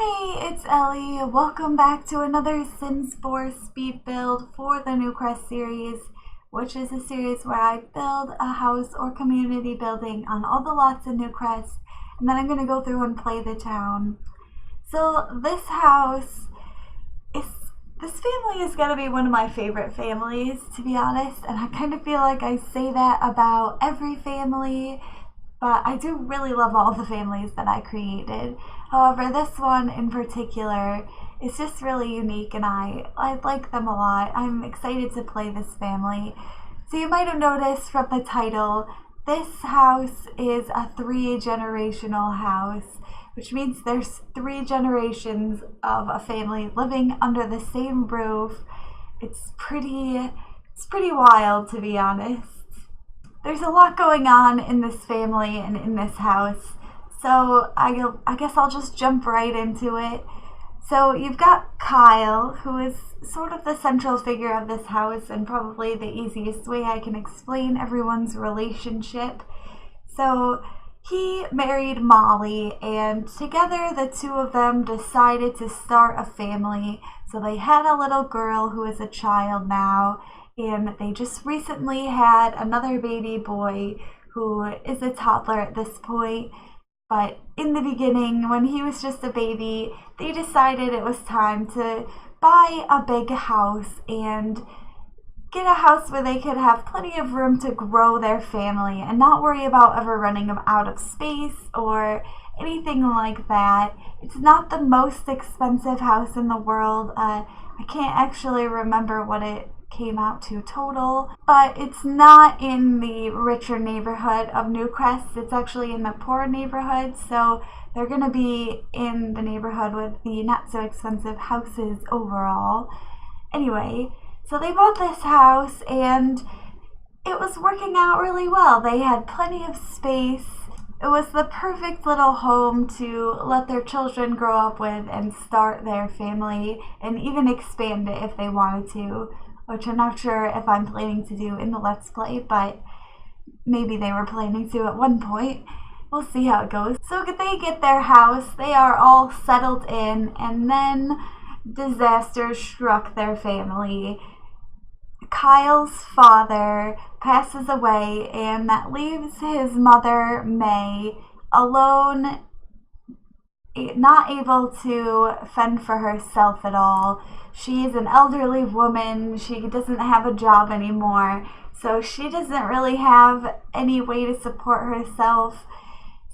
Hey, it's Ellie. Welcome back to another Sims 4 speed build for the Newcrest series, which is a series where I build a house or community building on all the lots in Newcrest, and then I'm going to go through and play the town. So this house, this family is going to be one of my favorite families, to be honest, and I kind of feel like I say that about every family, but I do really love all the families that I created. However, this one in particular is just really unique, and I like them a lot. I'm excited to play this family. So you might have noticed from the title, this house is a 3-generational house, which means there's 3 generations of a family living under the same roof. It's pretty wild, to be honest. There's a lot going on in this family and in this house, so I guess I'll just jump right into it. So you've got Kyle, who is sort of the central figure of this house and probably the easiest way I can explain everyone's relationship. So he married Molly, and together the two of them decided to start a family. So they had a little girl who is a child now, and they just recently had another baby boy who is a toddler at this point. But in the beginning, when he was just a baby, they decided it was time to buy a big house and get a house where they could have plenty of room to grow their family and not worry about ever running out of space or anything like that. It's not the most expensive house in the world. I can't actually remember what it came out to total, but it's not in the richer neighborhood of Newcrest. It's actually in the poor neighborhood, so they're going to be in the neighborhood with the not so expensive houses overall. Anyway, so they bought this house and it was working out really well. They had plenty of space. It was the perfect little home to let their children grow up with and start their family and even expand it if they wanted to, which I'm not sure if I'm planning to do in the Let's Play, but maybe they were planning to at one point. We'll see how it goes. So they get their house, they are all settled in, and then disaster struck their family. Kyle's father passes away, and that leaves his mother, May, alone, not able to fend for herself at all. She is an elderly woman. She doesn't have a job anymore, so she doesn't really have any way to support herself.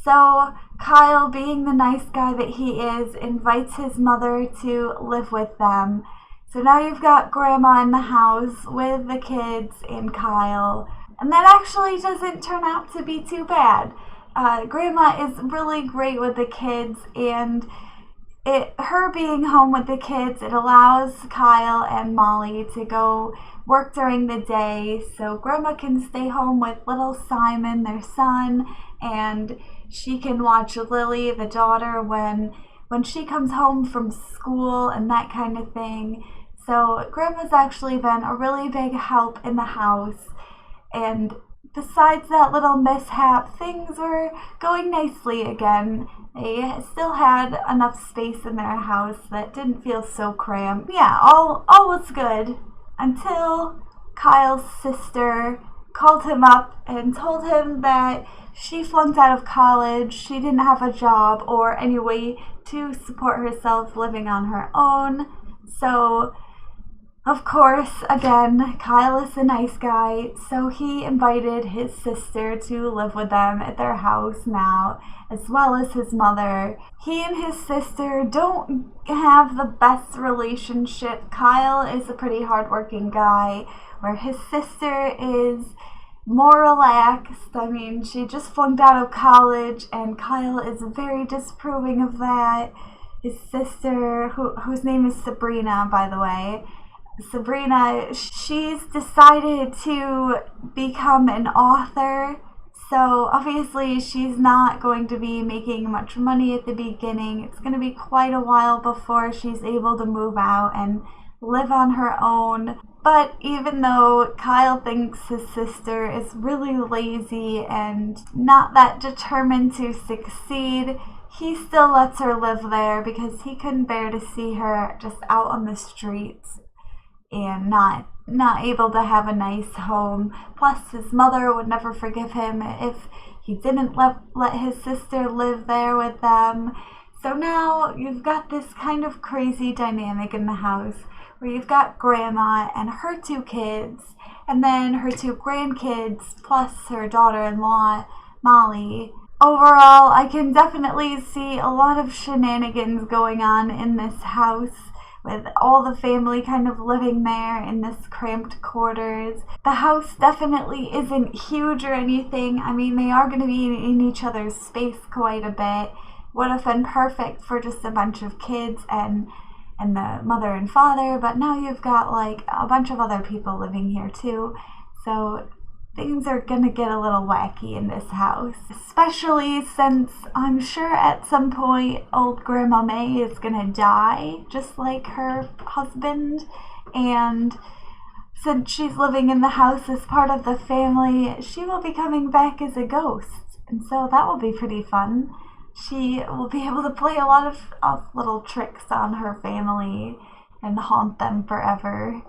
So Kyle, being the nice guy that he is, invites his mother to live with them. So now you've got Grandma in the house with the kids and Kyle, and that actually doesn't turn out to be too bad. Grandma is really great with the kids, and her being home with the kids, it allows Kyle and Molly to go work during the day, so Grandma can stay home with little Simon, their son, and she can watch Lily, the daughter, when she comes home from school and that kind of thing. So Grandma's actually been a really big help in the house, and besides that little mishap, things were going nicely again. They still had enough space in their house that didn't feel so cramped. Yeah, all was good until Kyle's sister called him up and told him that she flunked out of college, she didn't have a job or any way to support herself living on her own. So of course, again, Kyle is a nice guy, so he invited his sister to live with them at their house now, as well as his mother. He and his sister don't have the best relationship. Kyle is a pretty hardworking guy, where his sister is more relaxed. I mean, she just flunked out of college, and Kyle is very disapproving of that. His sister, whose name is Sabrina, by the way, Sabrina, she's decided to become an author, so obviously she's not going to be making much money at the beginning. It's going to be quite a while before she's able to move out and live on her own. But even though Kyle thinks his sister is really lazy and not that determined to succeed, he still lets her live there because he couldn't bear to see her just out on the streets and not able to have a nice home. Plus, his mother would never forgive him if he didn't let his sister live there with them. So now you've got this kind of crazy dynamic in the house where you've got Grandma and her 2 kids, and then her 2 grandkids, plus her daughter-in-law, Molly. Overall, I can definitely see a lot of shenanigans going on in this house, with all the family kind of living there in this cramped quarters. The house definitely isn't huge or anything. I mean, they are going to be in each other's space quite a bit. Would have been perfect for just a bunch of kids and the mother and father, but now you've got like a bunch of other people living here too. So things are gonna get a little wacky in this house, especially since I'm sure at some point old Grandma May is gonna die, just like her husband, and since she's living in the house as part of the family, she will be coming back as a ghost, and so that will be pretty fun. She will be able to play a lot of little tricks on her family and haunt them forever.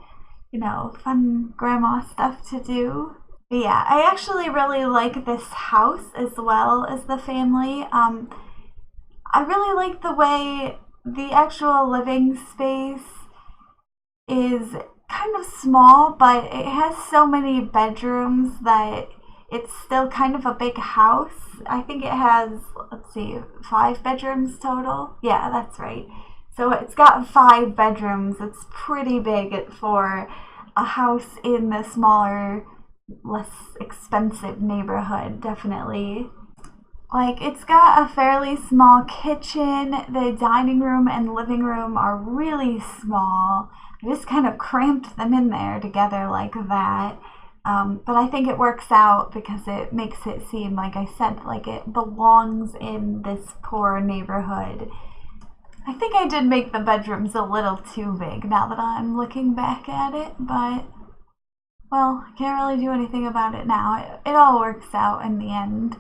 You know, fun grandma stuff to do. But yeah, I actually really like this house as well as the family. I really like the way the actual living space is kind of small, but it has so many bedrooms that it's still kind of a big house. I think it has, let's see, 5 bedrooms total. Yeah, that's right. So it's got 5 bedrooms. It's pretty big for a house in the smaller, less expensive neighborhood, definitely. Like, it's got a fairly small kitchen. The dining room and living room are really small. I just kind of cramped them in there together like that. But I think it works out because it makes it seem, like I said, like it belongs in this poor neighborhood. I think I did make the bedrooms a little too big now that I'm looking back at it, but, well, I can't really do anything about it now. It all works out in the end.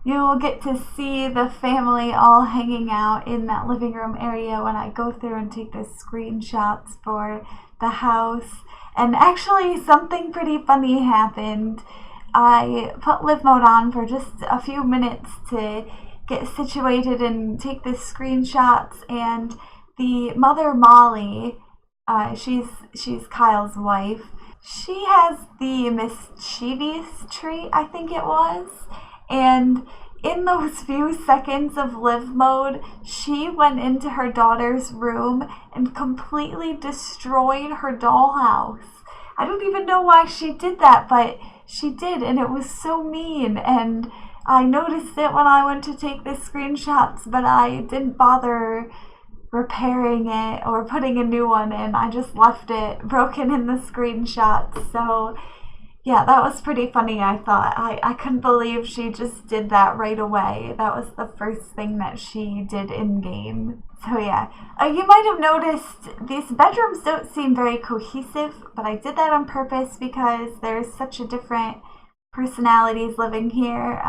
You'll get to see the family all hanging out in that living room area when I go through and take the screenshots for the house. And actually, something pretty funny happened. I put live mode on for just a few minutes to get situated and take the screenshots, and the mother Molly, she's Kyle's wife, she has the mischievous trait, I think it was, and in those few seconds of live mode, she went into her daughter's room and completely destroyed her dollhouse. I don't even know why she did that, but she did, and it was so mean, and I noticed it when I went to take the screenshots, but I didn't bother repairing it or putting a new one in. I just left it broken in the screenshots. So yeah, that was pretty funny, I thought. I couldn't believe she just did that right away. That was the first thing that she did in-game. So yeah, you might have noticed these bedrooms don't seem very cohesive, but I did that on purpose because there's such a different personalities living here.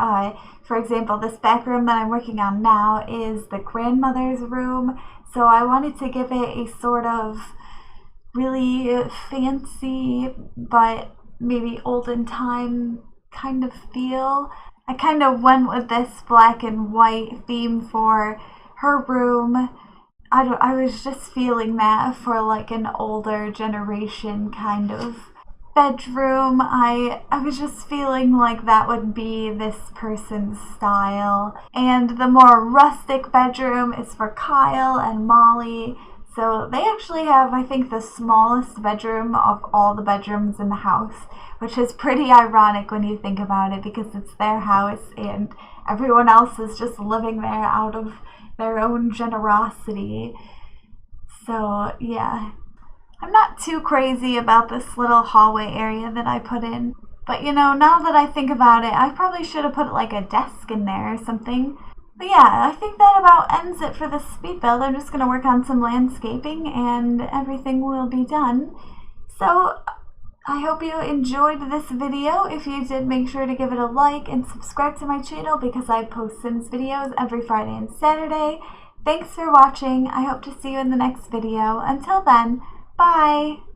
For example, this back room that I'm working on now is the grandmother's room, so I wanted to give it a sort of really fancy but maybe olden time kind of feel. I kind of went with this black and white theme for her room. I was just feeling that for like an older generation kind of bedroom. I was just feeling like that would be this person's style. And the more rustic bedroom is for Kyle and Molly. So they actually have, I think, the smallest bedroom of all the bedrooms in the house, which is pretty ironic when you think about it because it's their house and everyone else is just living there out of their own generosity. So yeah, I'm not too crazy about this little hallway area that I put in, but you know, now that I think about it, I probably should have put like a desk in there or something. But yeah, I think that about ends it for this speed build. I'm just going to work on some landscaping and everything will be done. So I hope you enjoyed this video. If you did, make sure to give it a like and subscribe to my channel because I post Sims videos every Friday and Saturday. Thanks for watching. I hope to see you in the next video. Until then, bye!